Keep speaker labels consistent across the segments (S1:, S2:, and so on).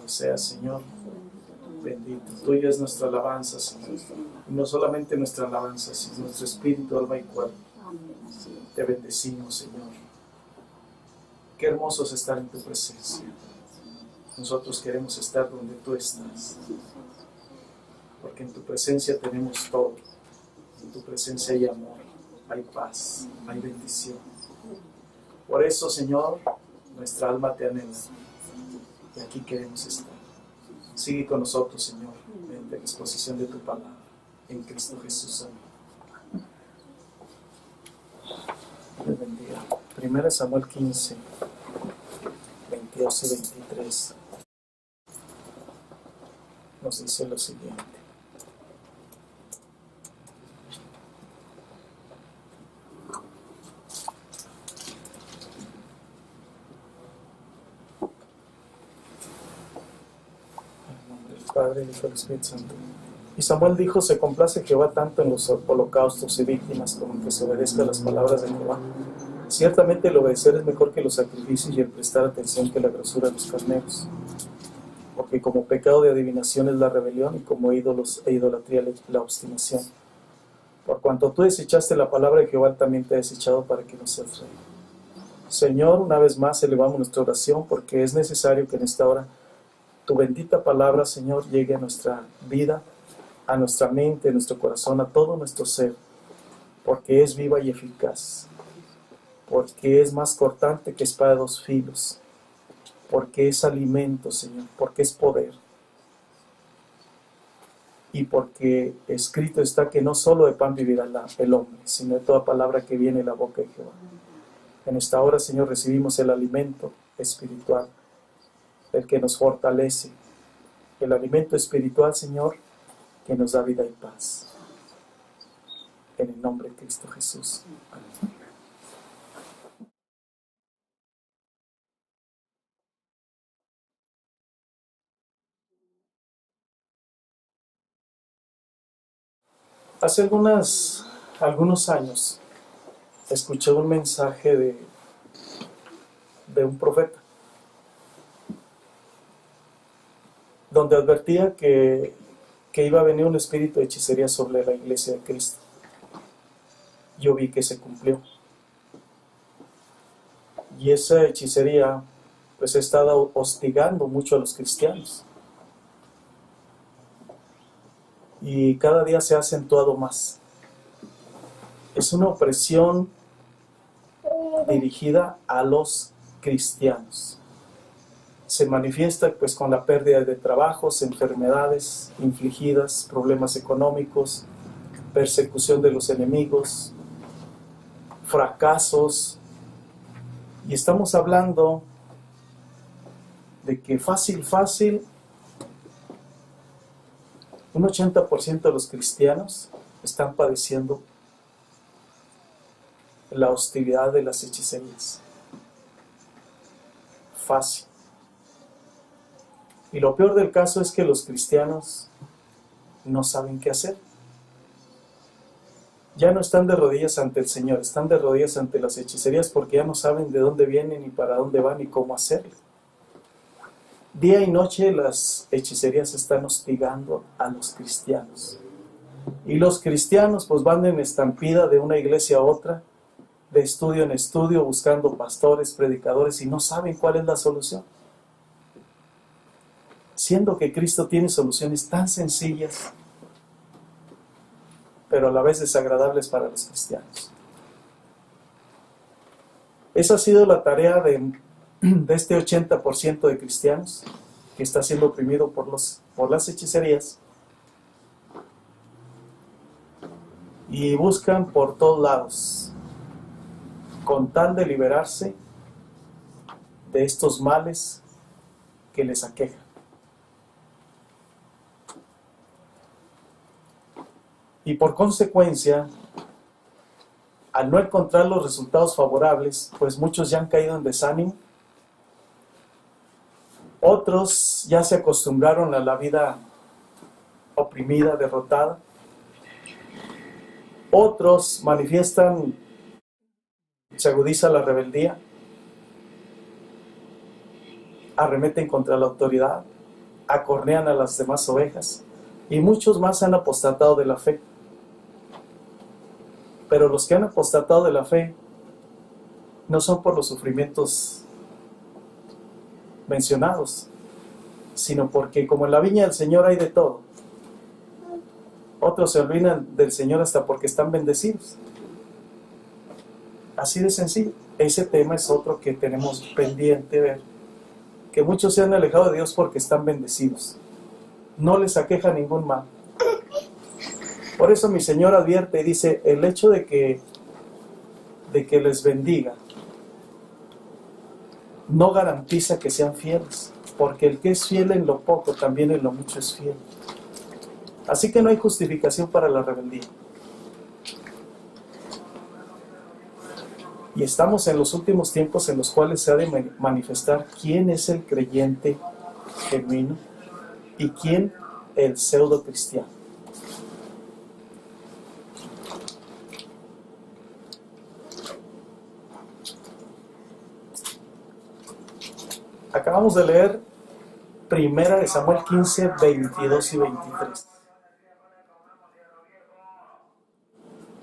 S1: sea, Señor. Bendito. Tuya es nuestra alabanza, Señor. Y no solamente nuestra alabanza, sino nuestro espíritu, alma y cuerpo. Te bendecimos, Señor. Qué hermoso es estar en tu presencia. Nosotros queremos estar donde tú estás. Porque en tu presencia tenemos todo. En tu presencia hay amor, hay paz, hay bendición. Por eso, Señor, nuestra alma te anhela. Y aquí queremos estar. Sigue con nosotros, Señor, en la exposición de tu palabra. En Cristo Jesús. Amén. Te bendiga. 1 Samuel 15, 22 y 23. Nos dice lo siguiente. Padre, Hijo y Espíritu Santo. Y Samuel dijo: se complace Jehová tanto en los holocaustos y víctimas como en que se obedezca las palabras de Jehová. Ciertamente el obedecer es mejor que los sacrificios y el prestar atención que la grosura de los carneros. Porque como pecado de adivinación es la rebelión y como ídolos e idolatría la obstinación. Por cuanto tú desechaste la palabra de Jehová, también te ha desechado para que no seas rey. Señor, una vez más elevamos nuestra oración porque es necesario que en esta hora tu bendita palabra, Señor, llegue a nuestra vida, a nuestra mente, a nuestro corazón, a todo nuestro ser, porque es viva y eficaz, porque es más cortante que espada de dos filos, porque es alimento, Señor, porque es poder, y porque escrito está que no solo de pan vivirá el hombre, sino de toda palabra que viene de la boca de Jehová. En esta hora, Señor, recibimos el alimento espiritual, el que nos fortalece, el alimento espiritual, Señor, que nos da vida y paz. En el nombre de Cristo Jesús. Amén. Hace algunos años escuché un mensaje de un profeta, donde advertía que iba a venir un espíritu de hechicería sobre la iglesia de Cristo. Yo vi que se cumplió. Y esa hechicería pues ha estado hostigando mucho a los cristianos. Y cada día se ha acentuado más. Es una opresión dirigida a los cristianos. Se manifiesta pues con la pérdida de trabajos, enfermedades infligidas, problemas económicos, persecución de los enemigos, fracasos. Y estamos hablando de que fácil, un 80% de los cristianos están padeciendo la hostilidad de las hechicerías. Fácil. Y lo peor del caso es que los cristianos no saben qué hacer. Ya no están de rodillas ante el Señor, están de rodillas ante las hechicerías porque ya no saben de dónde vienen, ni para dónde van, ni cómo hacerlo. Día y noche las hechicerías están hostigando a los cristianos. Y los cristianos pues van en estampida de una iglesia a otra, de estudio en estudio, buscando pastores, predicadores, y no saben cuál es la solución. Siendo que Cristo tiene soluciones tan sencillas, pero a la vez desagradables para los cristianos. Esa ha sido la tarea de este 80% de cristianos que está siendo oprimido por las hechicerías, y buscan por todos lados con tal de liberarse de estos males que les aquejan. Y por consecuencia, al no encontrar los resultados favorables, pues muchos ya han caído en desánimo. Otros ya se acostumbraron a la vida oprimida, derrotada. Otros manifiestan, se agudiza la rebeldía, arremeten contra la autoridad, acornean a las demás ovejas, y muchos más han apostatado de la fe. Pero los que han apostatado de la fe no son por los sufrimientos mencionados, sino porque como en la viña del Señor hay de todo. Otros se olvidan del Señor hasta porque están bendecidos. Así de sencillo. Ese tema es otro que tenemos pendiente ver. Que muchos se han alejado de Dios porque están bendecidos. No les aqueja ningún mal. Por eso mi Señor advierte y dice, el hecho de que les bendiga no garantiza que sean fieles, porque el que es fiel en lo poco, también en lo mucho es fiel. Así que no hay justificación para la rebeldía. Y estamos en los últimos tiempos en los cuales se ha de manifestar quién es el creyente genuino y quién el pseudo cristiano. Acabamos de leer 1 Samuel 15, 22 y 23.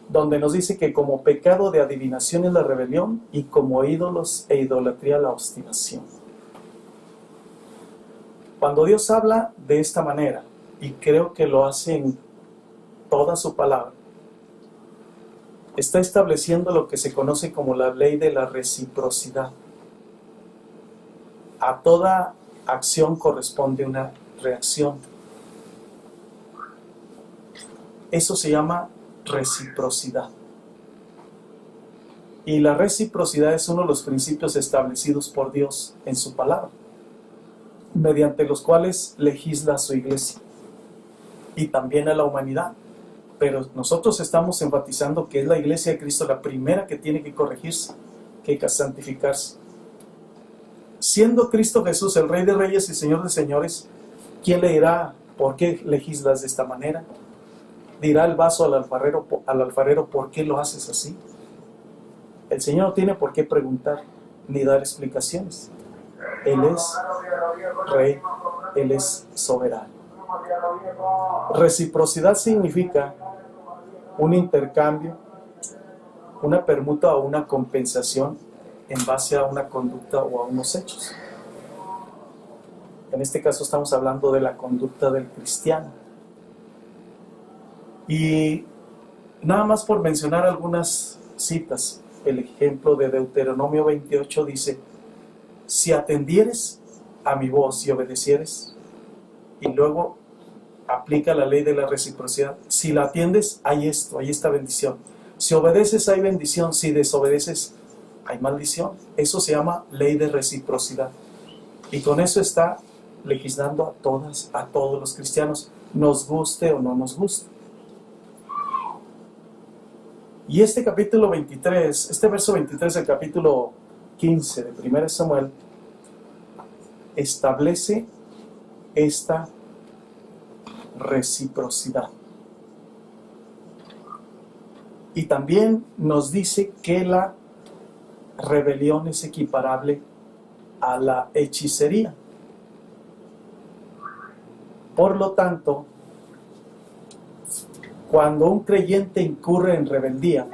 S1: Donde nos dice que como pecado de adivinación es la rebelión y como ídolos e idolatría la obstinación. Cuando Dios habla de esta manera, y creo que lo hace en toda su palabra, está estableciendo lo que se conoce como la ley de la reciprocidad. A toda acción corresponde una reacción. Eso se llama reciprocidad. Y la reciprocidad es uno de los principios establecidos por Dios en su palabra, mediante los cuales legisla a su iglesia y también a la humanidad. Pero nosotros estamos enfatizando que es la iglesia de Cristo la primera que tiene que corregirse, que hay que santificarse. Siendo Cristo Jesús el Rey de Reyes y Señor de Señores, ¿quién le dirá por qué legislas de esta manera? Dirá el vaso al alfarero, ¿por qué lo haces así? El Señor no tiene por qué preguntar ni dar explicaciones. Él es Rey, Él es soberano. Reciprocidad significa un intercambio, una permuta o una compensación en base a una conducta o a unos hechos. En este caso estamos hablando de la conducta del cristiano. Y nada más por mencionar algunas citas, el ejemplo de Deuteronomio 28 dice, si atendieres a mi voz y obedecieres, y luego aplica la ley de la reciprocidad, si la atiendes, hay esto, hay esta bendición. Si obedeces, hay bendición, si desobedeces, hay maldición. Eso se llama ley de reciprocidad. Y con eso está legislando a todos los cristianos, nos guste o no nos guste. Y este capítulo 23, este verso 23 del capítulo 15 de 1 Samuel, establece esta reciprocidad. Y también nos dice que la rebelión es equiparable a la hechicería. Por lo tanto, cuando un creyente incurre en rebeldía,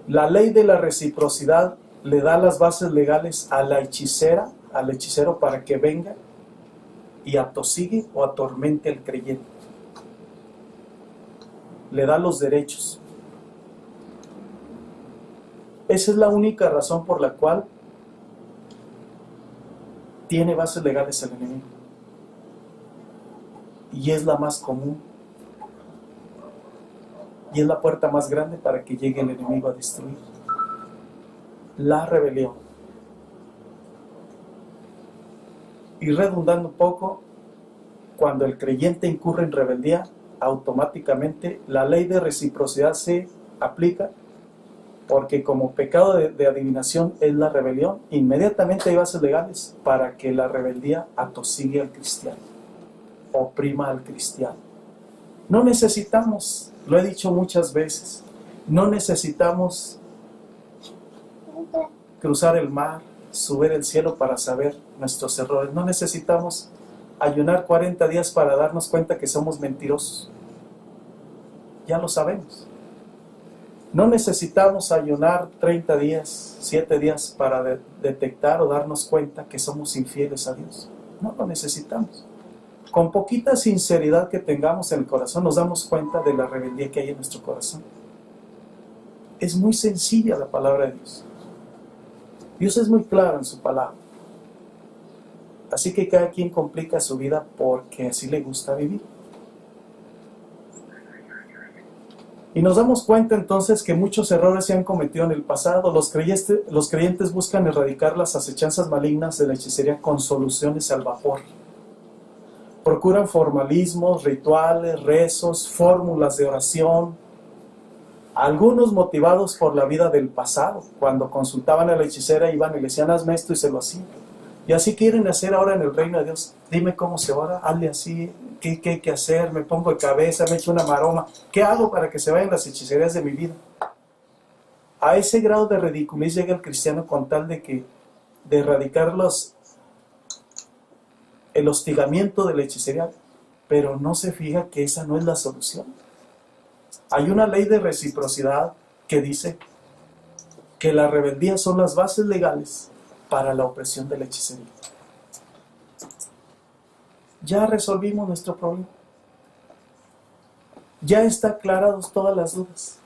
S1: la ley de la reciprocidad le da las bases legales a la hechicera, al hechicero, para que venga y atosigue o atormente al creyente. Le da los derechos. Esa es la única razón por la cual tiene bases legales el enemigo. Y es la más común. Y es la puerta más grande para que llegue el enemigo a destruir. La rebelión. Y redundando un poco, cuando el creyente incurre en rebeldía, automáticamente la ley de reciprocidad se aplica, porque como pecado de adivinación es la rebelión, inmediatamente hay bases legales para que la rebeldía atosigue al cristiano, oprima al cristiano. No necesitamos, lo he dicho muchas veces, no necesitamos cruzar el mar, subir el cielo para saber nuestros errores. No necesitamos ayunar 40 días para darnos cuenta que somos mentirosos. Ya lo sabemos. No necesitamos ayunar 30 días, 7 días para detectar o darnos cuenta que somos infieles a Dios. No lo necesitamos. Con poquita sinceridad que tengamos en el corazón, nos damos cuenta de la rebeldía que hay en nuestro corazón. Es muy sencilla la palabra de Dios. Dios es muy claro en su palabra. Así que cada quien complica su vida porque así le gusta vivir. Y nos damos cuenta entonces que muchos errores se han cometido en el pasado. Los creyentes buscan erradicar las acechanzas malignas de la hechicería con soluciones al vapor. Procuran formalismos, rituales, rezos, fórmulas de oración. Algunos motivados por la vida del pasado. Cuando consultaban a la hechicera iban y le decían, hazme esto, y se lo hacían. Y así quieren hacer ahora en el reino de Dios. Dime cómo se ora, hazle así, ¿qué hay que hacer? Me pongo de cabeza, me echo una maroma. ¿Qué hago para que se vayan las hechicerías de mi vida? A ese grado de ridiculez llega el cristiano con tal de erradicar el hostigamiento de la hechicería, pero no se fija que esa no es la solución. Hay una ley de reciprocidad que dice que la rebeldía son las bases legales para la opresión de la hechicería. Ya resolvimos nuestro problema. Ya está aclarados todas las dudas.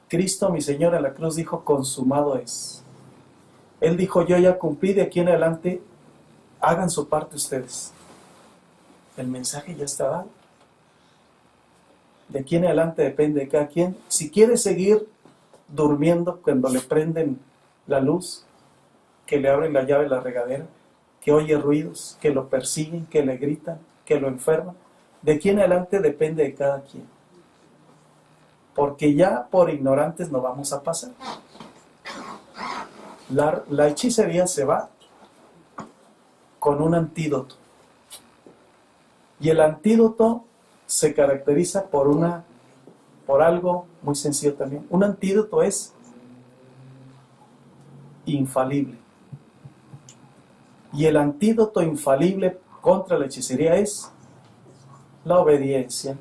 S1: Cristo, mi Señor, en la cruz dijo, consumado es. Él dijo, yo ya cumplí, de aquí en adelante hagan su parte ustedes. El mensaje ya está dado. De aquí en adelante depende de cada quien. Si quiere seguir durmiendo cuando le prenden la luz, que le abren la llave de la regadera, que oye ruidos, que lo persiguen, que le gritan, que lo enferman, de aquí en adelante depende de cada quien. Porque ya por ignorantes no vamos a pasar. La hechicería se va con un antídoto. Y el antídoto se caracteriza por algo muy sencillo también. Un antídoto es infalible. Y el antídoto infalible contra la hechicería es la obediencia.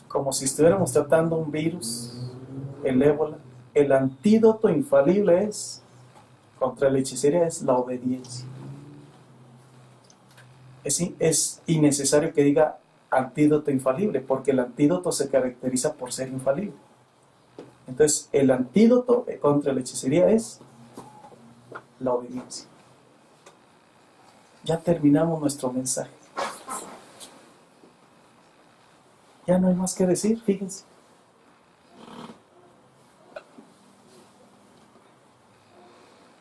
S1: Como si estuviéramos tratando un virus, el ébola. El antídoto infalible contra la hechicería es la obediencia. Es innecesario que diga antídoto infalible, porque el antídoto se caracteriza por ser infalible. Entonces, el antídoto contra la hechicería es la obediencia. Ya terminamos nuestro mensaje. Ya no hay más que decir, fíjense.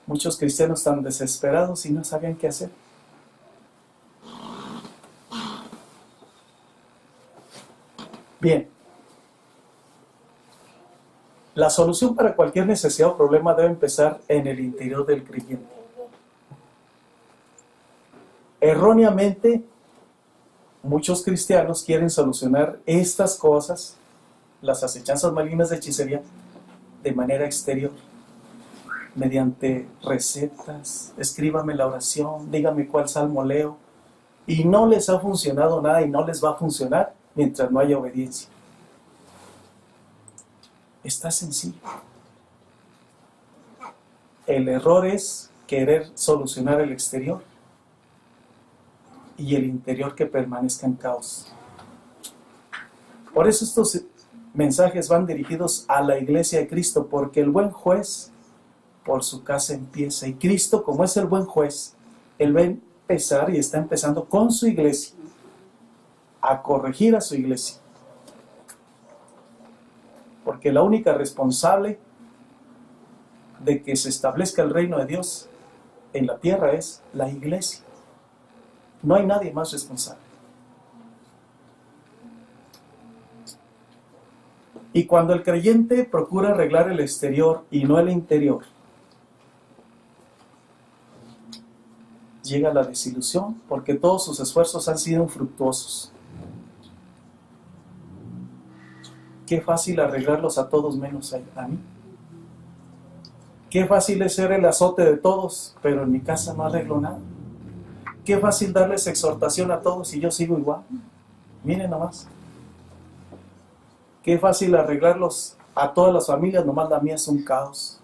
S1: Muchos cristianos están desesperados y no sabían qué hacer. Bien. La solución para cualquier necesidad o problema debe empezar en el interior del creyente. Erróneamente, muchos cristianos quieren solucionar estas cosas, las acechanzas malignas de hechicería, de manera exterior, mediante recetas, escríbame la oración, dígame cuál salmo leo, y no les ha funcionado nada y no les va a funcionar mientras no haya obediencia. Está sencillo. El error es querer solucionar el exterior y el interior que permanezca en caos. Por eso estos mensajes van dirigidos a la iglesia de Cristo, porque el buen juez por su casa empieza. Y Cristo, como es el buen juez, Él va a empezar y está empezando con su iglesia, a corregir a su iglesia. Porque la única responsable de que se establezca el reino de Dios en la tierra es la iglesia. No hay nadie más responsable. Y cuando el creyente procura arreglar el exterior y no el interior, llega la desilusión, porque todos sus esfuerzos han sido infructuosos. qué fácil arreglarlos a todos menos a mí. Qué fácil es ser el azote de todos, pero en mi casa no arreglo nada. Qué fácil darles exhortación a todos y yo sigo igual. Miren nomás. Qué fácil arreglarlos a todas las familias, nomás la mía es un caos.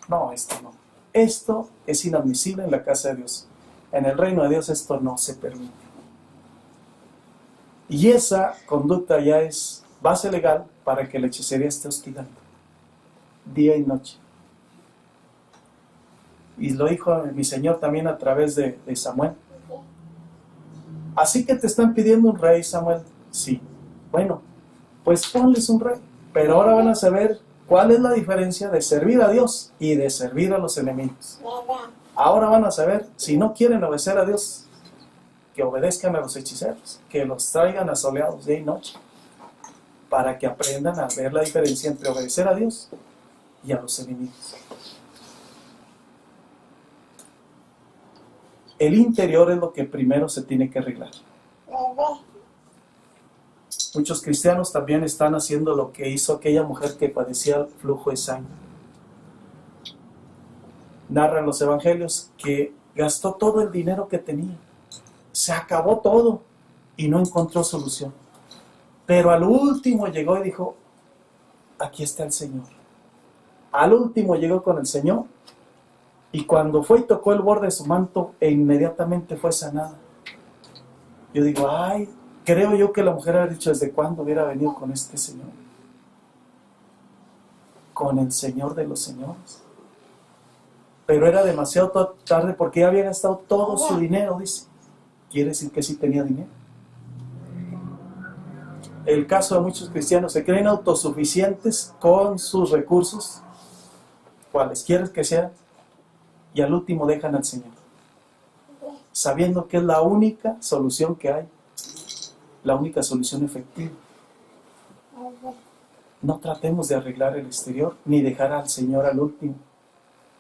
S1: No, esto no. Esto es inadmisible en la casa de Dios. En el reino de Dios esto no se permite. Y esa conducta ya es base legal para que la hechicería esté hostigando día y noche. Y lo dijo mi Señor también a través de Samuel. Así que te están pidiendo un rey, Samuel. Sí. Bueno, pues ponles un rey. Pero ahora van a saber cuál es la diferencia de servir a Dios y de servir a los enemigos. Ahora van a saber, si no quieren obedecer a Dios, que obedezcan a los hechiceros, que los traigan asoleados día y noche, para que aprendan a ver la diferencia entre obedecer a Dios y a los enemigos. El interior es lo que primero se tiene que arreglar. Muchos cristianos también están haciendo lo que hizo aquella mujer que padecía flujo de sangre. Narran los evangelios que gastó todo el dinero que tenía. Se acabó todo y no encontró solución. Pero al último llegó y dijo, aquí está el Señor. Al último llegó con el Señor y cuando fue y tocó el borde de su manto e inmediatamente fue sanada. Yo digo, ay, creo yo que la mujer había dicho, ¿desde cuándo hubiera venido con este Señor? Con el Señor de los señores. Pero era demasiado tarde porque ya había gastado todo su dinero, dice. Quiere decir que sí tenía dinero. El caso de muchos cristianos, se creen autosuficientes con sus recursos, cualesquiera que sean, y al último dejan al Señor, sabiendo que es la única solución que hay, la única solución efectiva. No tratemos de arreglar el exterior, ni dejar al Señor al último,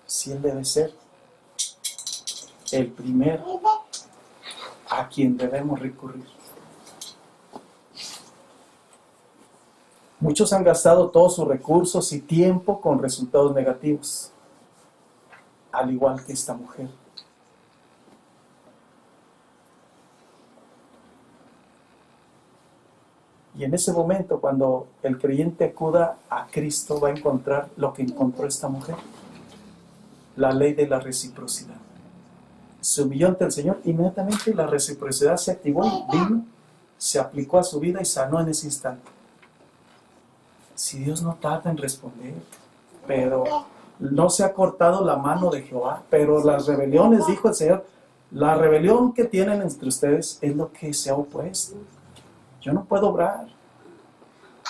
S1: si Él debe ser el primero a quien debemos recurrir. Muchos han gastado todos sus recursos y tiempo con resultados negativos, al igual que esta mujer. Y en ese momento, cuando el creyente acuda a Cristo, va a encontrar lo que encontró esta mujer: la ley de la reciprocidad. Se humilló ante el Señor, inmediatamente la reciprocidad se activó y vino, se aplicó a su vida y sanó en ese instante. Si Dios no tarda en responder, pero no se ha cortado la mano de Jehová, pero las rebeliones, dijo el Señor, la rebelión que tienen entre ustedes es lo que se ha opuesto. Yo no puedo obrar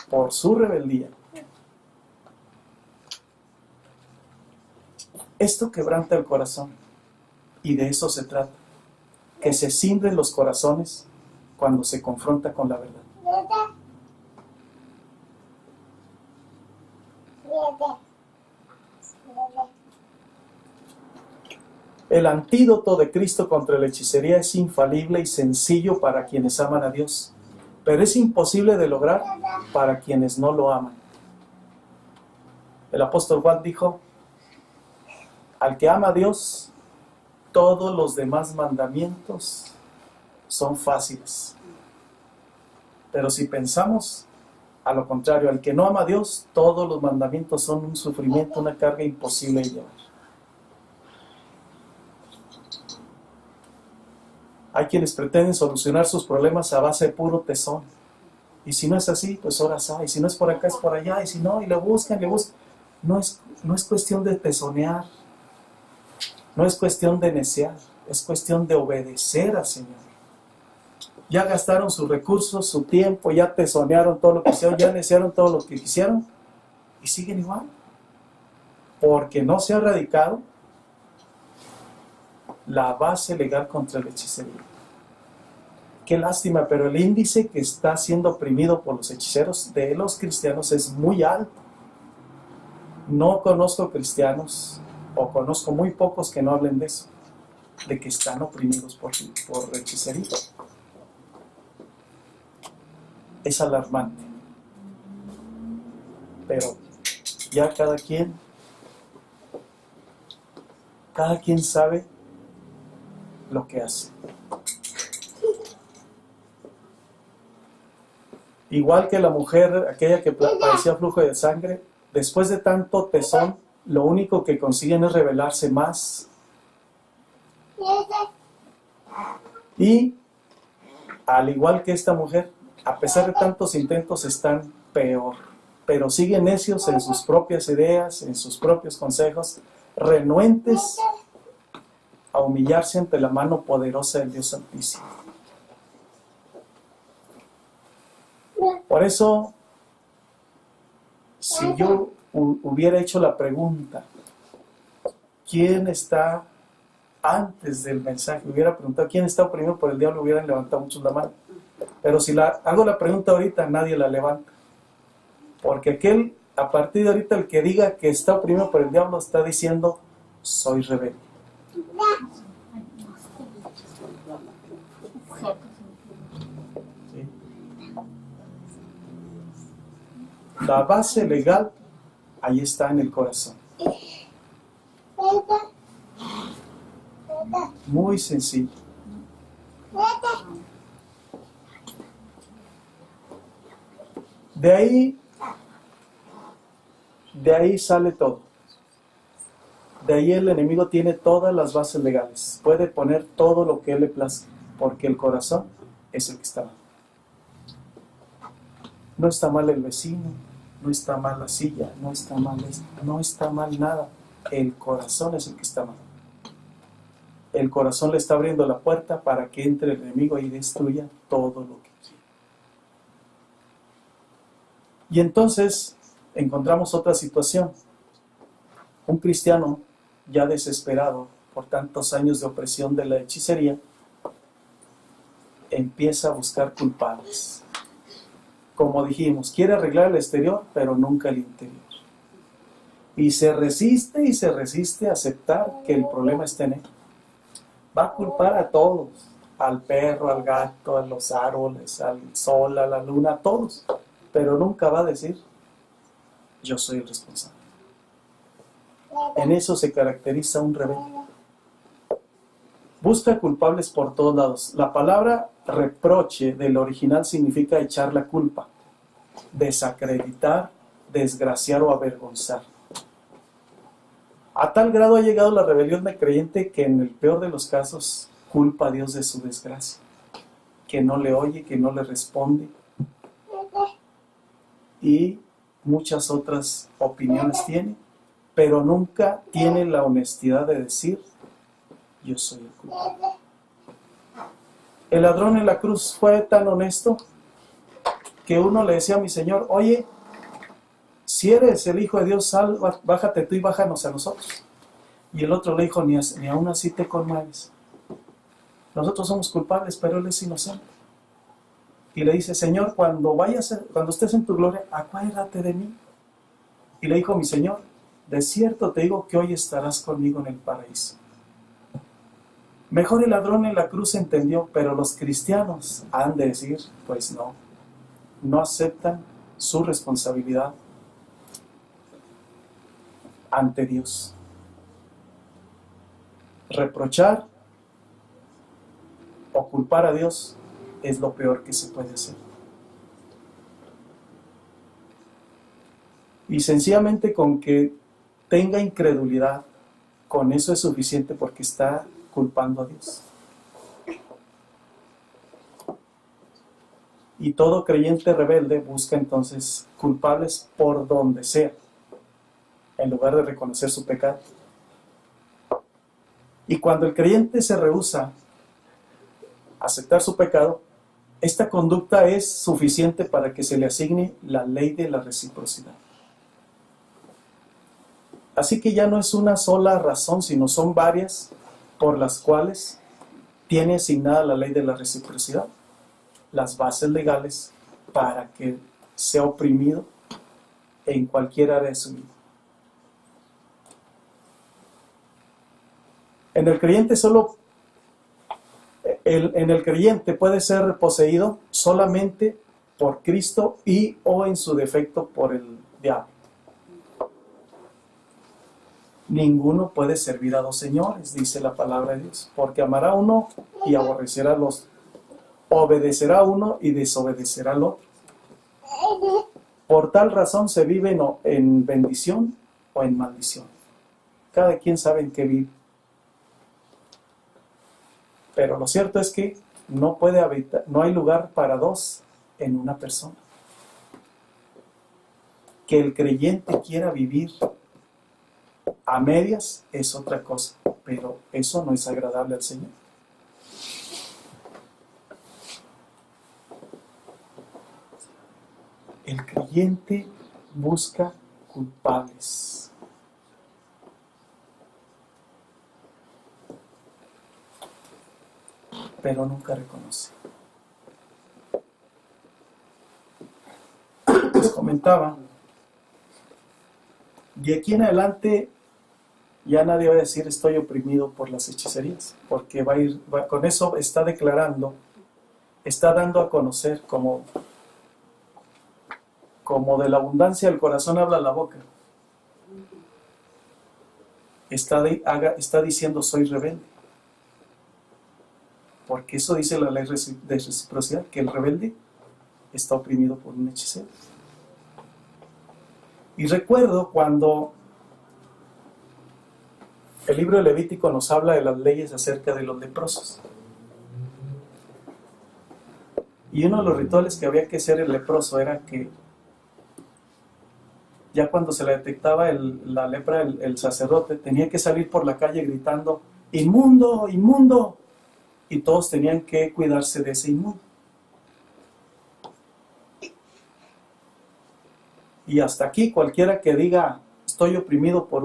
S1: por su rebeldía. Esto quebranta el corazón y de eso se trata, que se cimbren los corazones cuando se confronta con la verdad. El antídoto de Cristo contra la hechicería es infalible y sencillo para quienes aman a Dios, pero es imposible de lograr para quienes no lo aman. El apóstol Juan dijo, al que ama a Dios, todos los demás mandamientos son fáciles. Pero si pensamos a lo contrario, al que no ama a Dios, todos los mandamientos son un sufrimiento, una carga imposible de llevar. Hay quienes pretenden solucionar sus problemas a base de puro tesón. Y si no es así, pues ahora sí. Y si no es por acá, es por allá. Y si no, y le buscan, le buscan. No es cuestión de tesonear. No es cuestión de neciar. Es cuestión de obedecer al Señor. Ya gastaron sus recursos, su tiempo, ya tesonearon todo lo que hicieron, ya neciaron todo lo que quisieron. Y siguen igual. Porque no se ha erradicado la base legal contra la hechicería. Qué lástima, pero el índice que está siendo oprimido por los hechiceros de los cristianos es muy alto. No conozco cristianos, o conozco muy pocos que no hablen de eso, de que están oprimidos por hechicería. Es alarmante. pero ya cada quien sabe lo que hace. Igual que la mujer, aquella que padecía flujo de sangre, después de tanto tesón, lo único que consiguen es rebelarse más. Y al igual que esta mujer, a pesar de tantos intentos, están peor. Pero siguen necios en sus propias ideas, en sus propios consejos, renuentes a humillarse ante la mano poderosa del Dios Santísimo. Por eso, si yo hubiera hecho la pregunta, ¿quién está antes del mensaje? Hubiera preguntado, ¿quién está oprimido por el diablo? Hubieran levantado muchos la mano. Pero si hago la pregunta ahorita, nadie la levanta. Porque a partir de ahorita, el que diga que está oprimido por el diablo está diciendo, soy rebelde. ¿Sí? La base legal, ahí está en el corazón. Muy sencillo. De ahí sale todo. De ahí el enemigo tiene todas las bases legales. Puede poner todo lo que él le plazca, porque el corazón es el que está mal. No está mal el vecino, no está mal la silla, no está mal esto, no está mal nada. El corazón es el que está mal. El corazón le está abriendo la puerta para que entre el enemigo y destruya todo lo que quiere. Y entonces encontramos otra situación. Un cristiano ya desesperado por tantos años de opresión de la hechicería, empieza a buscar culpables. Como dijimos, quiere arreglar el exterior, pero nunca el interior. Y se resiste a aceptar que el problema está en él. Va a culpar a todos, al perro, al gato, a los árboles, al sol, a la luna, a todos. Pero nunca va a decir, yo soy el responsable. En eso se caracteriza un rebelde. Busca culpables por todos lados. La palabra reproche del original significa echar la culpa, desacreditar, desgraciar o avergonzar. A tal grado ha llegado la rebelión del creyente que en el peor de los casos culpa a Dios de su desgracia, que no le oye, que no le responde y muchas otras opiniones tiene, pero nunca tiene la honestidad de decir, yo soy el culpable. El ladrón en la cruz fue tan honesto que uno le decía a mi Señor, oye, si eres el Hijo de Dios, bájate tú y bájanos a nosotros. Y el otro le dijo, ni aún así te conmueves. Nosotros somos culpables, pero Él es inocente. Y le dice, Señor, cuando estés en tu gloria, acuérdate de mí. Y le dijo mi Señor, de cierto te digo que hoy estarás conmigo en el paraíso. Mejor el ladrón en la cruz entendió, pero los cristianos han de decir, pues no aceptan su responsabilidad ante Dios. Reprochar o culpar a Dios es lo peor que se puede hacer. Y sencillamente con que tenga incredulidad, con eso es suficiente porque está culpando a Dios. Y todo creyente rebelde busca entonces culpables por donde sea, en lugar de reconocer su pecado. Y cuando el creyente se rehúsa a aceptar su pecado, esta conducta es suficiente para que se le asigne la ley de la reciprocidad. Así que ya no es una sola razón, sino son varias por las cuales tiene asignada la ley de la reciprocidad, las bases legales para que sea oprimido en cualquier área de su vida. En el creyente en el creyente puede ser poseído solamente por Cristo y o en su defecto por el diablo. Ninguno puede servir a dos señores, dice la palabra de Dios, porque amará a uno y aborrecerá al otro. Obedecerá a uno y desobedecerá al otro. Por tal razón se vive en bendición o en maldición. Cada quien sabe en qué vive. Pero lo cierto es que no hay lugar para dos en una persona. Que el creyente quiera vivir a medias es otra cosa, pero eso no es agradable al Señor. El creyente busca culpables. Pero nunca reconoce. Les comentaba, de aquí en adelante ya nadie va a decir estoy oprimido por las hechicerías, porque con eso está declarando, está dando a conocer como de la abundancia del corazón habla la boca. Está diciendo soy rebelde. Porque eso dice la ley de reciprocidad, que el rebelde está oprimido por un hechicero. Y recuerdo cuando el libro de Levítico nos habla de las leyes acerca de los leprosos. Y uno de los rituales que había que hacer el leproso era que ya cuando se le detectaba la lepra, el sacerdote tenía que salir por la calle gritando, ¡inmundo, inmundo! Y todos tenían que cuidarse de ese inmundo. Y hasta aquí cualquiera que diga estoy oprimido por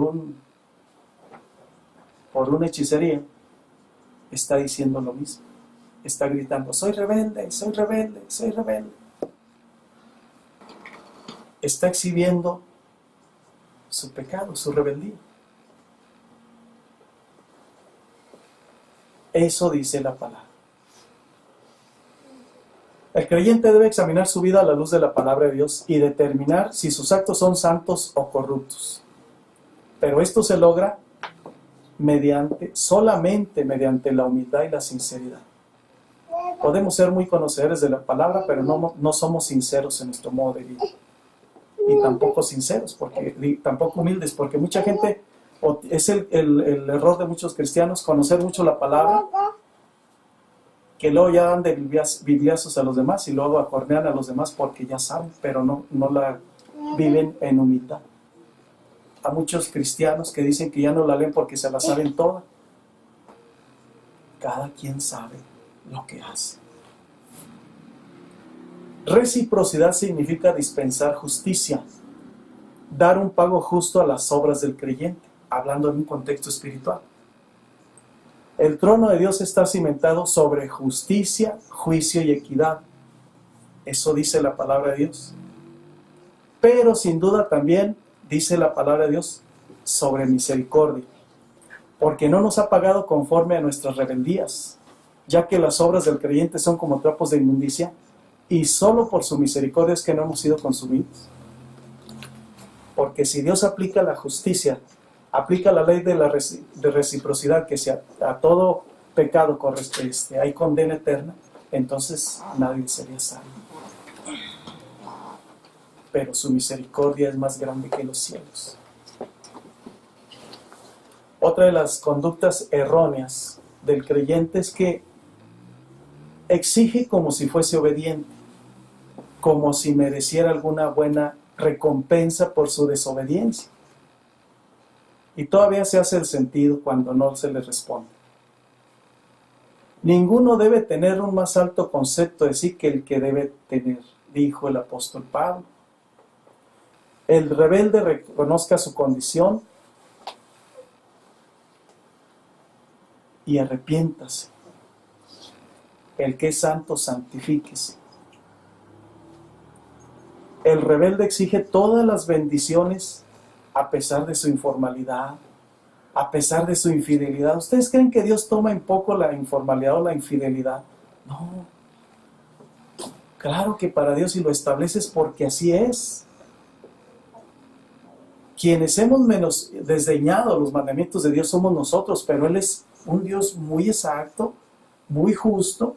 S1: una hechicería, está diciendo lo mismo. Está gritando, soy rebelde, soy rebelde, soy rebelde. Está exhibiendo su pecado, su rebeldía. Eso dice la palabra. El creyente debe examinar su vida a la luz de la palabra de Dios y determinar si sus actos son santos o corruptos. Pero esto se logra solamente mediante la humildad y la sinceridad. Podemos ser muy conocedores de la palabra, pero no somos sinceros en nuestro modo de vida. Y tampoco sinceros, tampoco humildes, porque mucha gente, es el error de muchos cristianos, conocer mucho la palabra, que luego ya dan de bibliazos a los demás y luego acornean a los demás porque ya saben, pero no la viven en humildad. A muchos cristianos que dicen que ya no la leen porque se la saben toda. Cada quien sabe lo que hace. Reciprocidad significa dispensar justicia, dar un pago justo a las obras del creyente, hablando en un contexto espiritual. El trono de Dios está cimentado sobre justicia, juicio y equidad. Eso dice la palabra de Dios. Pero sin duda también dice la palabra de Dios sobre misericordia, porque no nos ha pagado conforme a nuestras rebeldías, ya que las obras del creyente son como trapos de inmundicia, y solo por su misericordia es que no hemos sido consumidos. Porque si Dios aplica la justicia, aplica la ley de reciprocidad, que si a todo pecado hay condena eterna, entonces nadie sería salvo. Pero su misericordia es más grande que los cielos. Otra de las conductas erróneas del creyente es que exige como si fuese obediente, como si mereciera alguna buena recompensa por su desobediencia. Y todavía se hace el sentido cuando no se le responde. Ninguno debe tener un más alto concepto de sí que el que debe tener, dijo el apóstol Pablo. El rebelde reconozca su condición y arrepiéntase. El que es santo, santifíquese. El rebelde exige todas las bendiciones a pesar de su informalidad, a pesar de su infidelidad. ¿Ustedes creen que Dios toma en poco la informalidad o la infidelidad? No. Claro que para Dios, si lo estableces, porque así es. Quienes hemos desdeñado los mandamientos de Dios somos nosotros, pero Él es un Dios muy exacto, muy justo,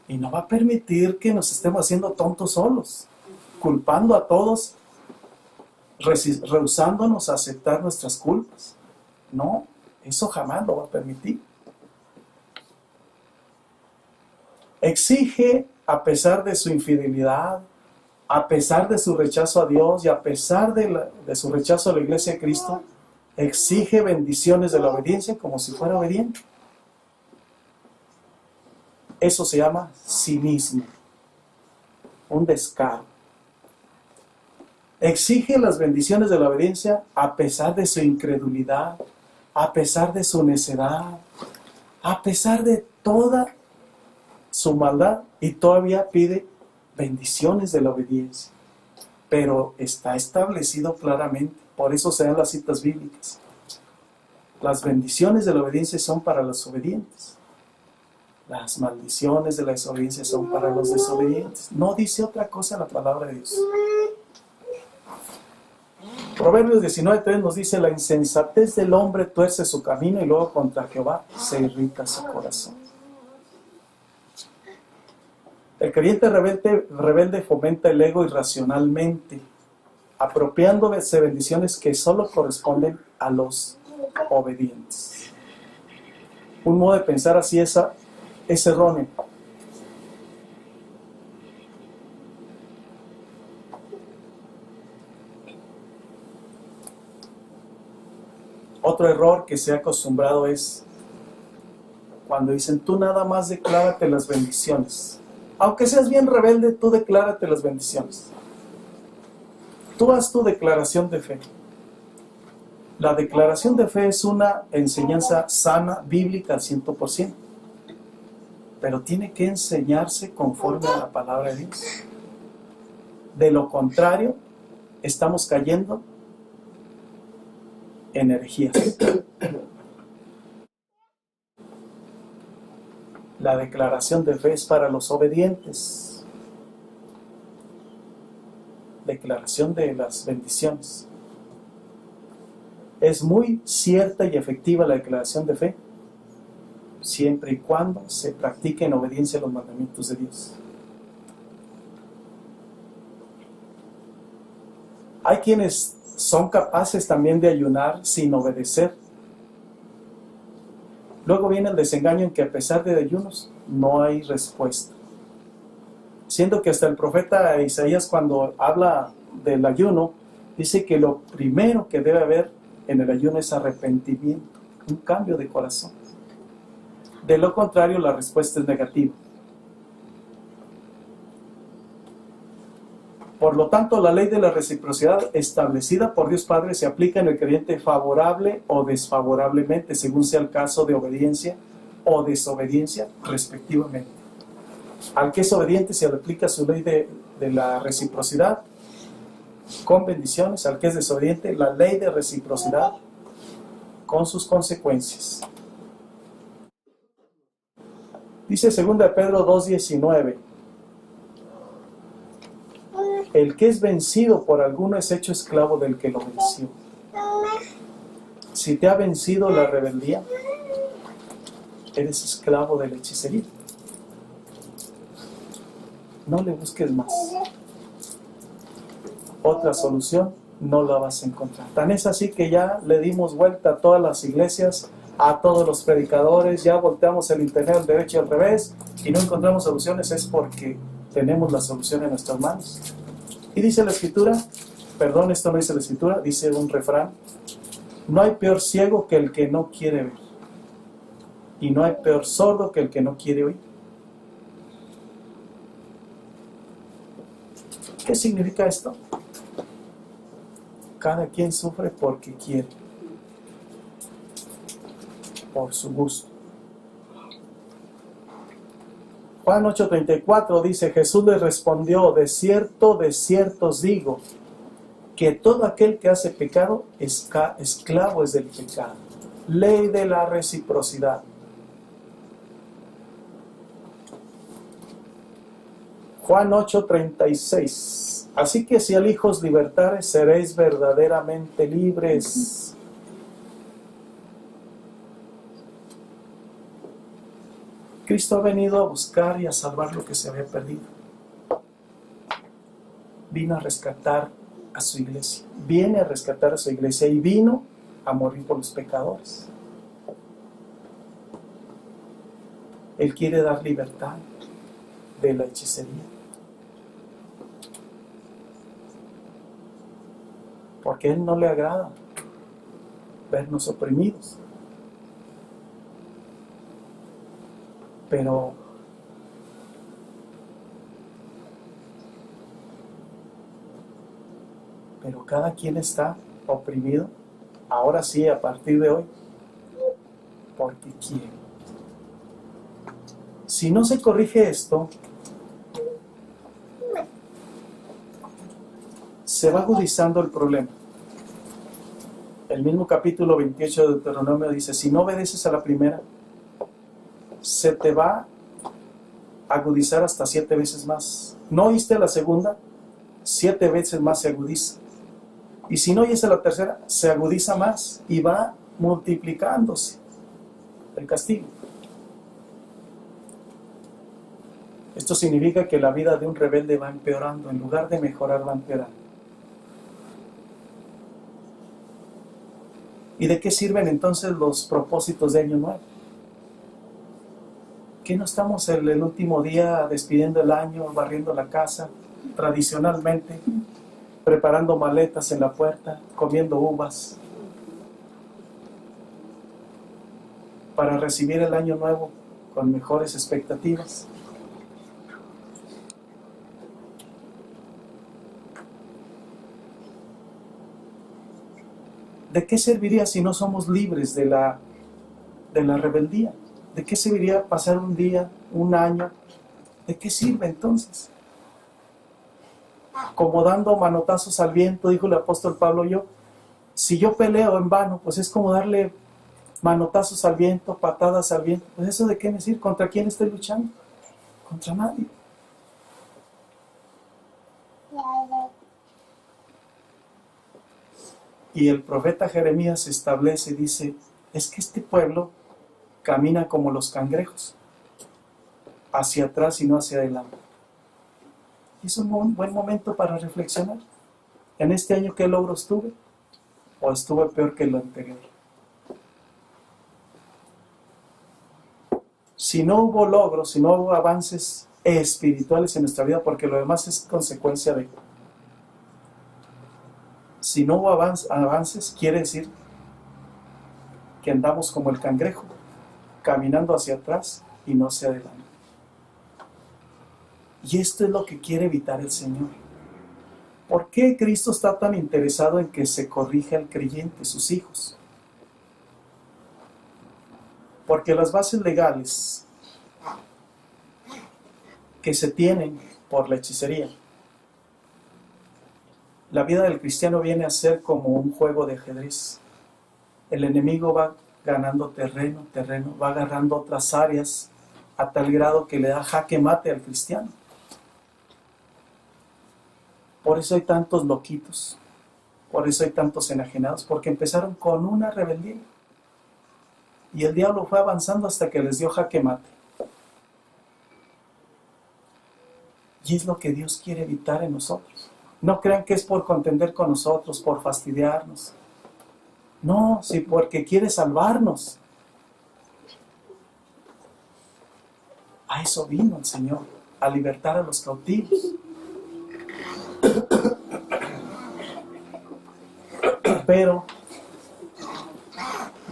S1: y no va a permitir que nos estemos haciendo tontos solos, culpando a todos, rehusándonos a aceptar nuestras culpas. No, eso jamás lo va a permitir. Exige, a pesar de su infidelidad, a pesar de su rechazo a Dios y a pesar de su rechazo a la iglesia de Cristo, exige bendiciones de la obediencia como si fuera obediente. Eso se llama cinismo, un descaro. Exige las bendiciones de la obediencia a pesar de su incredulidad, a pesar de su necedad, a pesar de toda su maldad, y todavía pide bendiciones de la obediencia. Pero está establecido claramente, por eso se dan las citas bíblicas. Las bendiciones de la obediencia son para los obedientes. Las maldiciones de la desobediencia son para los desobedientes. No dice otra cosa la palabra de Dios. Proverbios 19:3 nos dice: la insensatez del hombre tuerce su camino y luego contra Jehová se irrita su corazón. El creyente rebelde fomenta el ego irracionalmente, apropiándose de bendiciones que solo corresponden a los obedientes. Un modo de pensar así es erróneo. Otro error que se ha acostumbrado es cuando dicen: tú nada más declárate las bendiciones. Aunque seas bien rebelde, tú declárate las bendiciones. Tú haz tu declaración de fe. La declaración de fe es una enseñanza sana, bíblica al 100%. Pero tiene que enseñarse conforme a la palabra de Dios. De lo contrario, estamos cayendo en herejías. La declaración de fe es para los obedientes. Declaración de las bendiciones. Es muy cierta y efectiva la declaración de fe, siempre y cuando se practique en obediencia a los mandamientos de Dios. Hay quienes son capaces también de ayunar sin obedecer. Luego viene el desengaño en que a pesar de ayunos no hay respuesta. Siendo que hasta el profeta Isaías, cuando habla del ayuno, dice que lo primero que debe haber en el ayuno es arrepentimiento, un cambio de corazón. De lo contrario, la respuesta es negativa. Por lo tanto, la ley de la reciprocidad establecida por Dios Padre se aplica en el creyente favorable o desfavorablemente, según sea el caso de obediencia o desobediencia, respectivamente. Al que es obediente se le aplica su ley de la reciprocidad con bendiciones, al que es desobediente, la ley de reciprocidad con sus consecuencias. Dice 2 Pedro 2:19: el que es vencido por alguno es hecho esclavo del que lo venció. Si te ha vencido la rebeldía, eres esclavo de la hechicería. No le busques más. Otra solución no la vas a encontrar. Tan es así que ya le dimos vuelta a todas las iglesias, a todos los predicadores, ya volteamos el internet al derecho y al revés y no encontramos soluciones. Es porque tenemos la solución en nuestras manos. Y dice la Escritura, perdón, esto no dice la Escritura, dice un refrán: no hay peor ciego que el que no quiere ver, y no hay peor sordo que el que no quiere oír. ¿Qué significa esto? Cada quien sufre porque quiere, por su gusto. Juan 8:34 dice: Jesús les respondió: de cierto os digo, que todo aquel que hace pecado, esclavo es del pecado. Ley de la reciprocidad. Juan 8:36 Así que si al Hijo os libertare, seréis verdaderamente libres. Cristo ha venido a buscar y a salvar lo que se había perdido. Vino a rescatar a su iglesia. Viene a rescatar a su iglesia y vino a morir por los pecadores. Él quiere dar libertad de la hechicería. Porque a Él no le agrada vernos oprimidos. Pero cada quien está oprimido, ahora sí, a partir de hoy, porque quiere. Si no se corrige esto, se va agudizando el problema. El mismo capítulo 28 de Deuteronomio dice, si no obedeces a la primera, se te va a agudizar hasta 7 veces más. ¿No oíste a la segunda? 7 veces más se agudiza. Y si no oyes a la tercera, se agudiza más y va multiplicándose el castigo. Esto significa que la vida de un rebelde va empeorando, en lugar de mejorar va empeorando. ¿Y de qué sirven entonces los propósitos de Año Nuevo? ¿Qué no estamos el último día despidiendo el año, barriendo la casa, tradicionalmente, preparando maletas en la puerta, comiendo uvas, para recibir el Año Nuevo con mejores expectativas? ¿De qué serviría si no somos libres de la rebeldía? ¿De qué serviría pasar un día, un año? ¿De qué sirve entonces? Como dando manotazos al viento, dijo el apóstol Pablo, si yo peleo en vano, pues es como darle manotazos al viento, patadas al viento. Pues eso de qué me sirve, ¿contra quién estoy luchando? Contra nadie. Y el profeta Jeremías establece y dice, es que este pueblo camina como los cangrejos, hacia atrás y no hacia adelante. Y es un buen momento para reflexionar. En este año, ¿qué logros tuve? ¿O estuve peor que lo anterior? Si no hubo logros, si no hubo avances espirituales en nuestra vida, porque lo demás es consecuencia de... Si no hubo avances, quiere decir que andamos como el cangrejo, caminando hacia atrás y no hacia adelante. Y esto es lo que quiere evitar el Señor. ¿Por qué Cristo está tan interesado en que se corrija al creyente, sus hijos? Porque las bases legales que se tienen por la hechicería, la vida del cristiano viene a ser como un juego de ajedrez. El enemigo va ganando terreno, va agarrando otras áreas a tal grado que le da jaque mate al cristiano. Por eso hay tantos loquitos, por eso hay tantos enajenados, porque empezaron con una rebeldía. Y el diablo fue avanzando hasta que les dio jaque mate. Y es lo que Dios quiere evitar en nosotros. No crean que es por contender con nosotros, por fastidiarnos. No, sí, porque quiere salvarnos. A eso vino el Señor, a libertar a los cautivos. Pero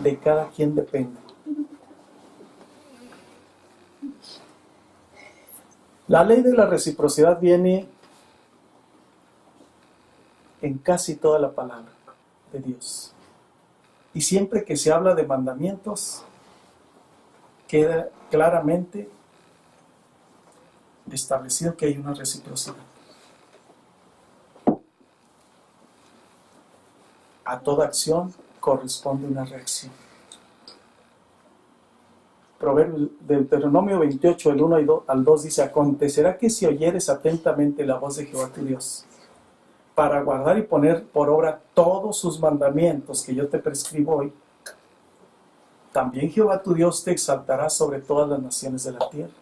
S1: de cada quien depende. La ley de la reciprocidad viene en casi toda la palabra de Dios. Y siempre que se habla de mandamientos, queda claramente establecido que hay una reciprocidad. A toda acción corresponde una reacción. Deuteronomio 28, el 1 al 2 dice, acontecerá que si oyeres atentamente la voz de Jehová tu Dios, para guardar y poner por obra todos sus mandamientos que yo te prescribo hoy, también Jehová tu Dios te exaltará sobre todas las naciones de la tierra.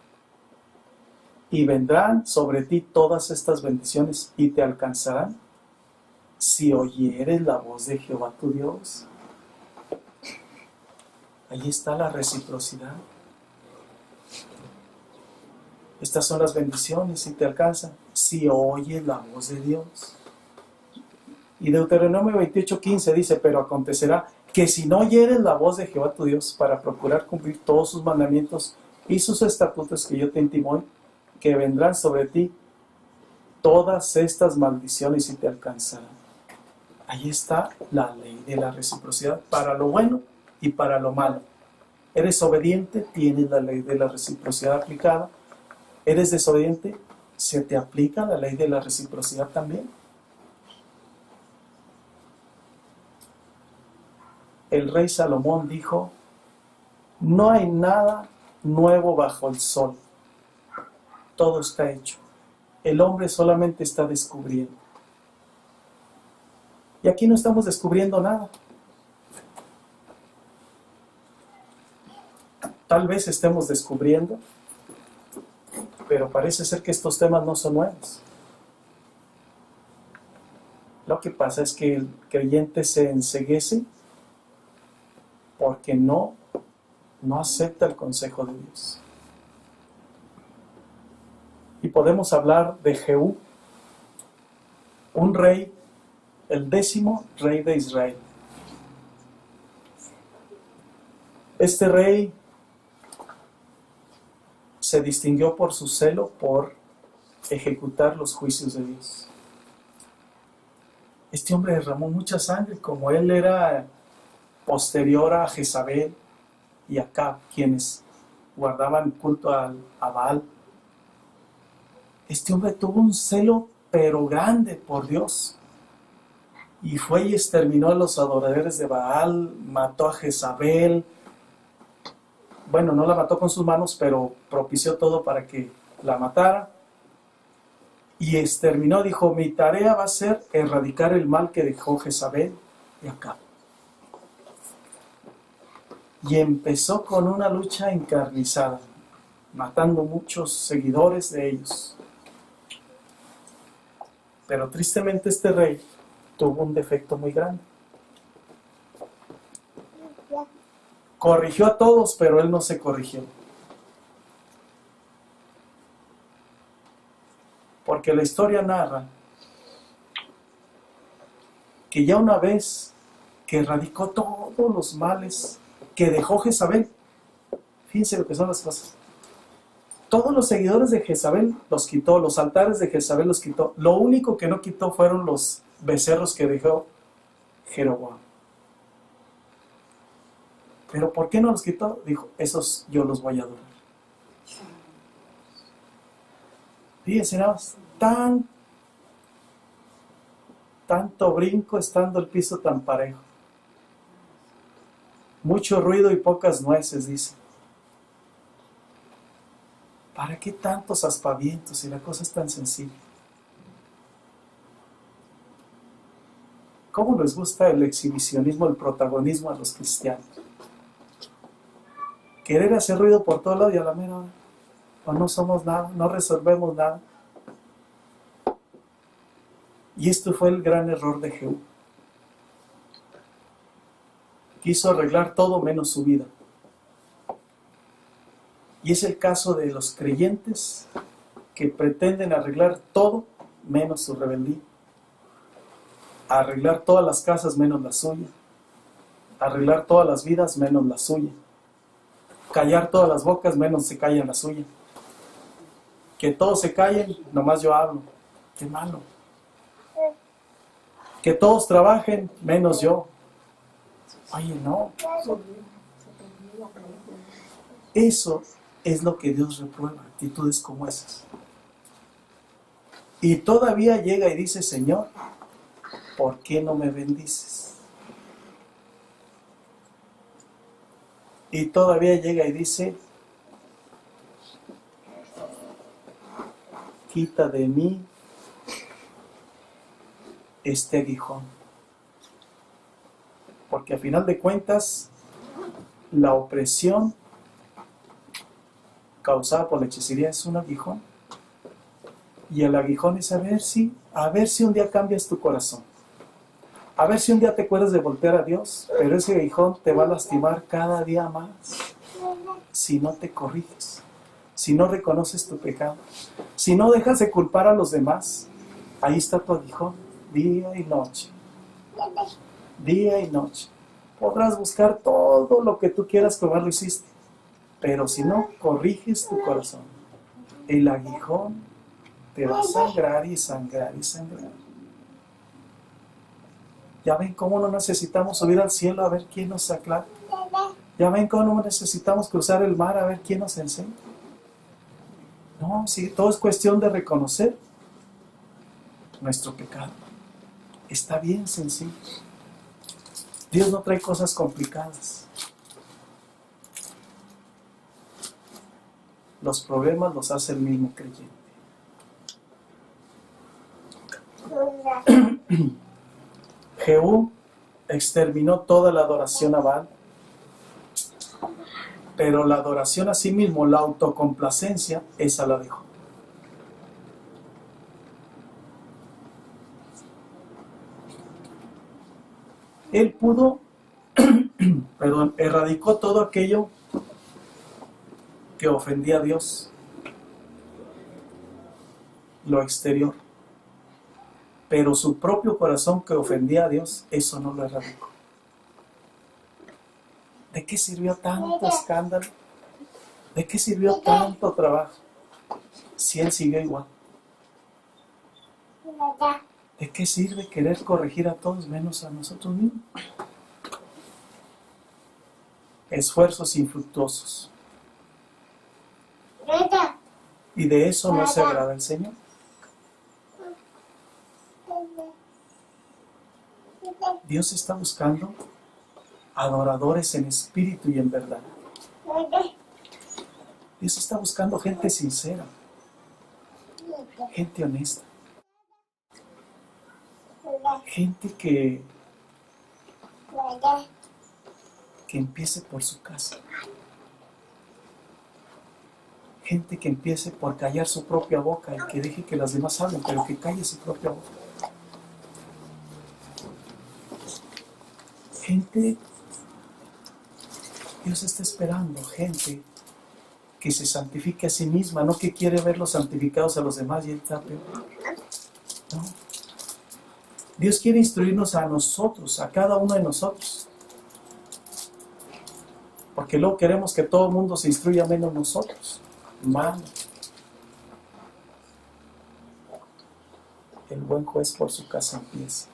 S1: Y vendrán sobre ti todas estas bendiciones y te alcanzarán si oyeres la voz de Jehová tu Dios. Ahí está la reciprocidad. Estas son las bendiciones y te alcanzan si oyes la voz de Dios. Y Deuteronomio 28:15 dice, pero acontecerá que si no oyeres la voz de Jehová tu Dios para procurar cumplir todos sus mandamientos y sus estatutos que yo te intimo hoy, que vendrán sobre ti todas estas maldiciones y te alcanzarán. Ahí está la ley de la reciprocidad para lo bueno y para lo malo. Eres obediente, tienes la ley de la reciprocidad aplicada. Eres desobediente, se te aplica la ley de la reciprocidad también. El rey Salomón dijo, no hay nada nuevo bajo el sol. Todo está hecho. El hombre solamente está descubriendo. Y aquí no estamos descubriendo nada. Tal vez estemos descubriendo, pero parece ser que estos temas no son nuevos. Lo que pasa es que el creyente se enceguece porque no acepta el consejo de Dios. Y podemos hablar de Jehú, un rey, el 10º rey de Israel. Este rey se distinguió por su celo por ejecutar los juicios de Dios. Este hombre derramó mucha sangre, como él era posterior a Jezabel y Acab, quienes guardaban culto a Baal. Este hombre tuvo un celo pero grande por Dios, y fue y exterminó a los adoradores de Baal, mató a Jezabel. Bueno, no la mató con sus manos, pero propició todo para que la matara. Y exterminó, dijo, mi tarea va a ser erradicar el mal que dejó Jezabel y Acab. Y empezó con una lucha encarnizada, matando muchos seguidores de ellos. Pero tristemente este rey tuvo un defecto muy grande. Corrigió a todos, pero él no se corrigió. Porque la historia narra que ya una vez que erradicó todos los males que dejó Jezabel, fíjense lo que son las cosas. Todos los seguidores de Jezabel los quitó, los altares de Jezabel los quitó. Lo único que no quitó fueron los becerros que dejó Jeroboam. ¿Pero por qué no los quitó? Dijo, esos yo los voy a adorar. Fíjense nada más, tanto brinco estando el piso tan parejo. Mucho ruido y pocas nueces, dice. ¿Para qué tantos aspavientos si la cosa es tan sencilla? ¿Cómo les gusta el exhibicionismo, el protagonismo a los cristianos? Querer hacer ruido por todo lado y a la mera hora. O no somos nada, no resolvemos nada. Y esto fue el gran error de Jehú. Quiso arreglar todo menos su vida. Y es el caso de los creyentes que pretenden arreglar todo menos su rebeldía. Arreglar todas las casas menos la suya. Arreglar todas las vidas menos la suya. Callar todas las bocas menos se callan la suya. Que todos se callen, nomás yo hablo. Qué malo. Que todos trabajen, menos yo. Oye, no. Eso es lo que Dios reprueba, actitudes como esas. Y todavía llega y dice, Señor, ¿por qué no me bendices? Y todavía llega y dice, quita de mí este aguijón. Porque a final de cuentas, la opresión causada por la hechicería es un aguijón. Y el aguijón es a ver si un día cambias tu corazón. A ver si un día te acuerdas de voltear a Dios, pero ese aguijón te va a lastimar cada día más si no te corriges, si no reconoces tu pecado, si no dejas de culpar a los demás. Ahí está tu aguijón, día y noche. Día y noche. Podrás buscar todo lo que tú quieras como lo hiciste, pero si no corriges tu corazón, el aguijón te va a sangrar y sangrar y sangrar. Ya ven cómo no necesitamos subir al cielo a ver quién nos aclara. Ya ven cómo no necesitamos cruzar el mar a ver quién nos enseña. No, sí, todo es cuestión de reconocer nuestro pecado. Está bien sencillo. Dios no trae cosas complicadas. Los problemas los hace el mismo creyente. Jehú exterminó toda la adoración a Baal, pero la adoración a sí mismo, la autocomplacencia, esa la dejó. Él pudo, erradicó todo aquello que ofendía a Dios, lo exterior. Pero su propio corazón que ofendía a Dios, eso no lo erradicó. ¿De qué sirvió tanto escándalo? ¿De qué sirvió tanto trabajo? Si él siguió igual. ¿De qué sirve querer corregir a todos menos a nosotros mismos? Esfuerzos infructuosos. Y de eso no se agrada el Señor. Dios está buscando adoradores en espíritu y en verdad. Dios está buscando gente sincera, gente honesta, gente que empiece por su casa, gente que empiece por callar su propia boca y que deje que las demás hablen, pero que calle su propia boca. Gente, Dios está esperando gente que se santifique a sí misma, no que quiere verlos santificados a los demás y él está peor. No. Dios quiere instruirnos a nosotros, a cada uno de nosotros. Porque luego queremos que todo el mundo se instruya menos nosotros. Mal. El buen juez por su casa empieza.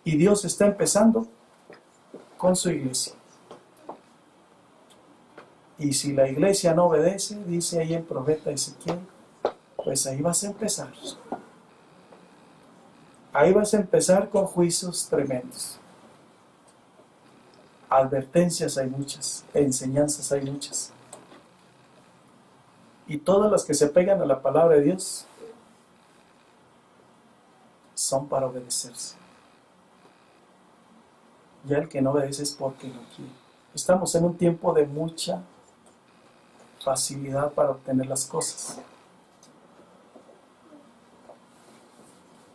S1: Y Dios está empezando con su iglesia. Y si la iglesia no obedece, dice ahí el profeta Ezequiel, pues ahí vas a empezar. Ahí vas a empezar con juicios tremendos. Advertencias hay muchas, enseñanzas hay muchas. Y todas las que se pegan a la palabra de Dios son para obedecerse. Ya el que no obedece es porque no quiere. Estamos en un tiempo de mucha facilidad para obtener las cosas.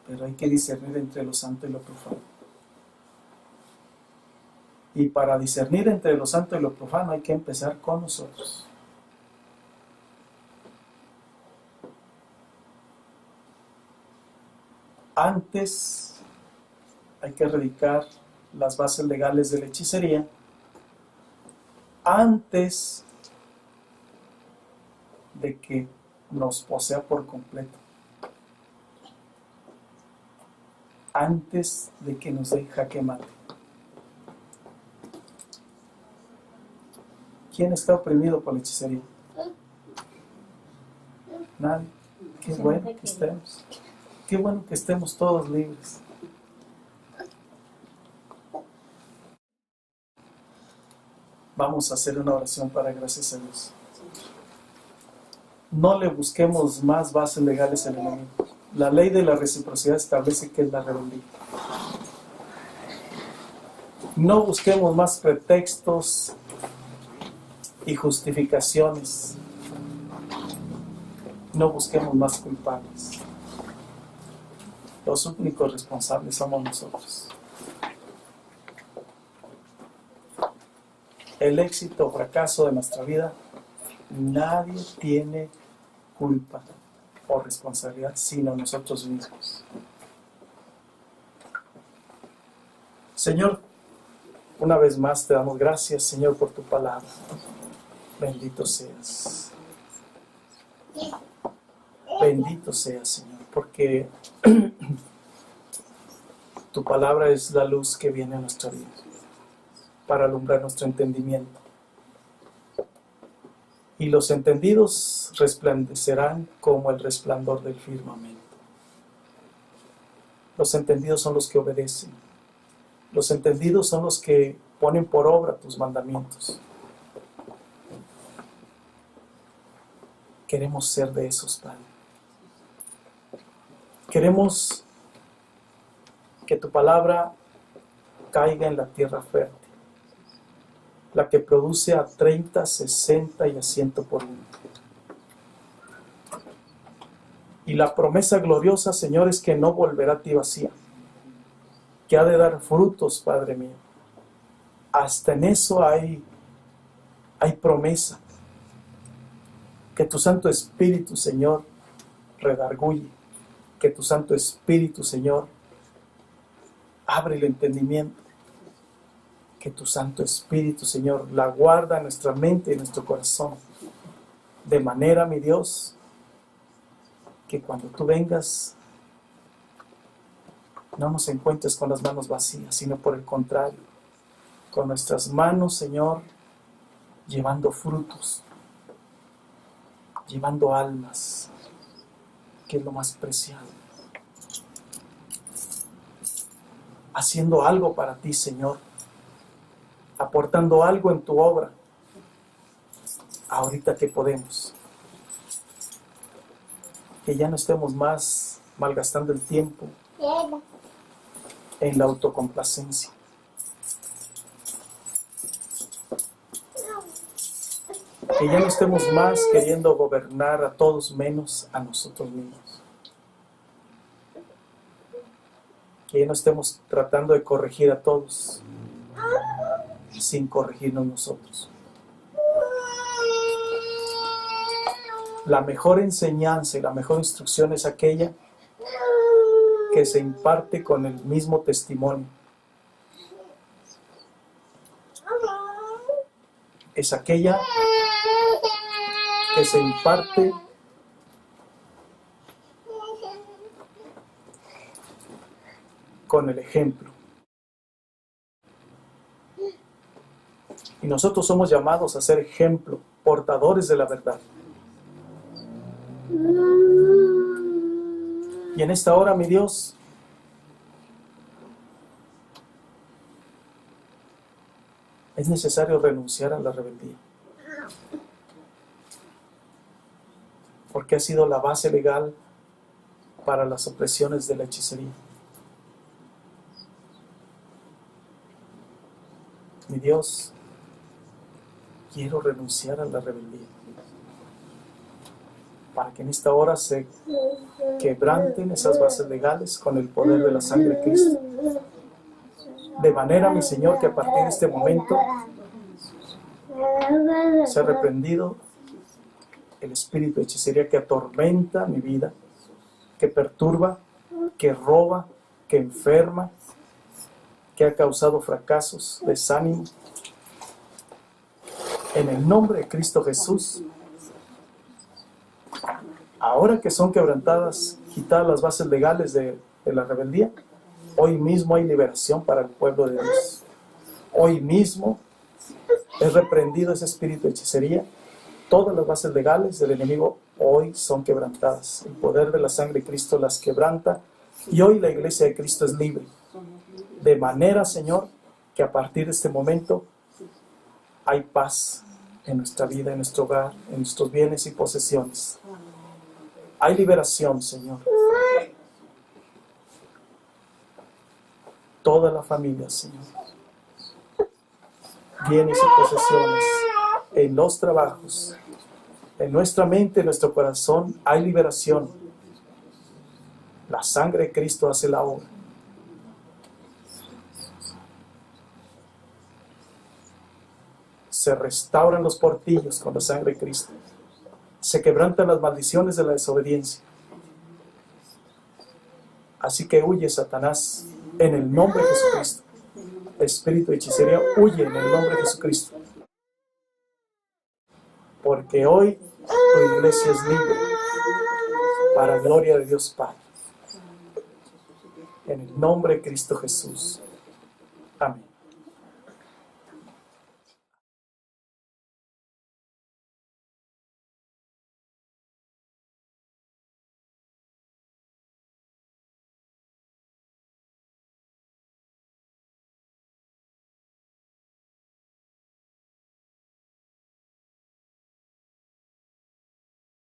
S1: Pero hay que discernir entre lo santo y lo profano. Y para discernir entre lo santo y lo profano hay que empezar con nosotros. Antes hay que erradicar las bases legales de la hechicería. Antes de que nos posea por completo. Antes de que nos dé jaque mate. ¿Quién está oprimido por la hechicería? Nadie. Qué bueno que estemos. Qué bueno que estemos todos libres. Vamos a hacer una oración para gracias a Dios. No le busquemos más bases legales al enemigo. La ley de la reciprocidad establece que es la rebeldía. No busquemos más pretextos y justificaciones. No busquemos más culpables. Los únicos responsables somos nosotros. El éxito o fracaso de nuestra vida, nadie tiene culpa o responsabilidad sino nosotros mismos. Señor, una vez más te damos gracias, Señor, por tu palabra. Bendito seas. Bendito seas, Señor, porque tu palabra es la luz que viene a nuestra vida para alumbrar nuestro entendimiento. Y los entendidos resplandecerán como el resplandor del firmamento. Los entendidos son los que obedecen. Los entendidos son los que ponen por obra tus mandamientos. Queremos ser de esos, Padre. Queremos que tu palabra caiga en la tierra fértil, la que produce a 30, 60 y a 100 por uno. Y la promesa gloriosa, Señor, es que no volverá a ti vacía, que ha de dar frutos, Padre mío. Hasta en eso hay promesa. Que tu Santo Espíritu, Señor, redarguye. Que tu Santo Espíritu, Señor, abre el entendimiento. Que tu Santo Espíritu, Señor, la guarda en nuestra mente y en nuestro corazón. De manera, mi Dios, que cuando tú vengas, no nos encuentres con las manos vacías, sino por el contrario, con nuestras manos, Señor, llevando frutos, llevando almas, que es lo más preciado. Haciendo algo para ti, Señor, aportando algo en tu obra, ahorita que podemos. Que ya no estemos más malgastando el tiempo en la autocomplacencia. Que ya no estemos más queriendo gobernar a todos menos a nosotros mismos. Que ya no estemos tratando de corregir a todos sin corregirnos nosotros. La mejor enseñanza y la mejor instrucción es aquella que se imparte con el mismo testimonio. Es aquella que se imparte con el ejemplo. Y nosotros somos llamados a ser ejemplo, portadores de la verdad. Y en esta hora, mi Dios, es necesario renunciar a la rebeldía. Porque ha sido la base legal para las opresiones de la hechicería. Mi Dios, quiero renunciar a la rebeldía. Para que en esta hora se quebranten esas bases legales con el poder de la sangre de Cristo. De manera, mi Señor, que a partir de este momento se ha reprendido el espíritu de hechicería que atormenta mi vida, que perturba, que roba, que enferma, que ha causado fracasos, desánimo. En el nombre de Cristo Jesús, ahora que son quebrantadas, quitadas las bases legales de la rebeldía, hoy mismo hay liberación para el pueblo de Dios. Hoy mismo es reprendido ese espíritu de hechicería. Todas las bases legales del enemigo hoy son quebrantadas. El poder de la sangre de Cristo las quebranta y hoy la iglesia de Cristo es libre. De manera, Señor, que a partir de este momento hay paz en nuestra vida, en nuestro hogar, en nuestros bienes y posesiones. Hay liberación, Señor. toda la familia, Señor. Bienes y posesiones, en los trabajos, en nuestra mente, en nuestro corazón, hay liberación. La sangre de Cristo hace la obra. Se restauran los portillos con la sangre de Cristo. Se quebrantan las maldiciones de la desobediencia. Así que huye, Satanás, en el nombre de Jesucristo. Espíritu de hechicería, huye en el nombre de Jesucristo. Porque hoy tu iglesia es libre para gloria de Dios Padre. En el nombre de Cristo Jesús. Amén.